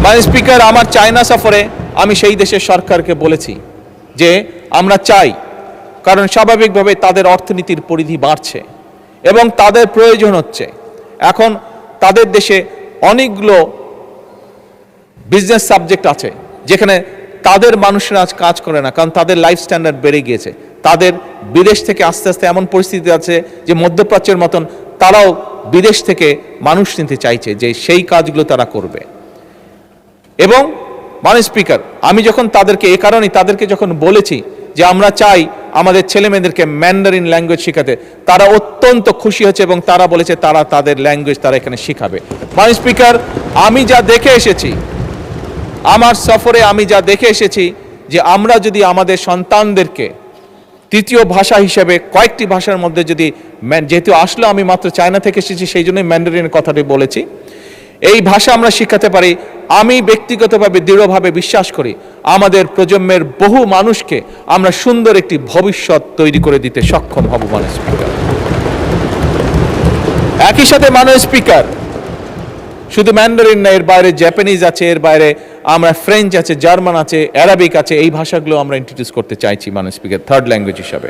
মাননীয় স্পিকার, আমার চায়না সফরে আমি সেই দেশের সরকারকে বলেছি যে আমরা চাই, কারণ স্বাভাবিকভাবে তাদের অর্থনীতির পরিধি বাড়ছে এবং তাদের প্রয়োজন হচ্ছে। এখন তাদের দেশে অনেকগুলো বিজনেস সাবজেক্ট আছে যেখানে তাদের মানুষরা আজ কাজ করে না, কারণ তাদের লাইফ স্ট্যান্ডার্ড বেড়ে গিয়েছে। তাদের বিদেশ থেকে আস্তে আস্তে এমন পরিস্থিতি আছে যে মধ্যপ্রাচ্যের মতন তারাও বিদেশ থেকে মানুষ নিতে চাইছে, যে সেই কাজগুলো তারা করবে। এবং মাননীয় স্পিকার, আমি যখন তাদেরকে এ কারণেই তাদেরকে যখন বলেছি যে আমরা চাই আমাদের ছেলে মেয়েদেরকে ম্যান্ডারিন ল্যাঙ্গুয়েজ শেখাতে, তারা অত্যন্ত খুশি হয়েছে এবং তারা বলেছে তারা তাদের ল্যাঙ্গুয়েজ তারা এখানে শেখাবে। মাননীয় স্পিকার, আমি যা দেখে এসেছি, আমার সফরে আমি যা দেখে এসেছি, যে আমরা যদি আমাদের সন্তানদেরকে তৃতীয় ভাষা হিসেবে কয়েকটি ভাষার মধ্যে যদি, যেহেতু আসলে আমি মাত্র চায়না থেকে এসেছি সেই জন্যই ম্যান্ডারিনের কথাটি বলেছি, এই ভাষা আমরা শিখাতে পারি, আমি ব্যক্তিগতভাবে দৃঢ়ভাবে বিশ্বাস করি আমাদের প্রজন্মের বহু মানুষকে আমরা সুন্দর একটি ভবিষ্যৎ তৈরি করে দিতে সক্ষম হব। মাননীয় স্পিকার, একই সাথে মাননীয় স্পিকার, শুধু ম্যান্ডারিন না, এর বাইরে জাপানিজ আছে, এর বাইরে আমরা ফ্রেঞ্চ আছে, জার্মান আছে, অ্যারাবিক আছে, এই ভাষাগুলো আমরা ইন্ট্রোডিউস করতে চাইছি মাননীয় স্পিকার, থার্ড ল্যাঙ্গুয়েজ হিসাবে।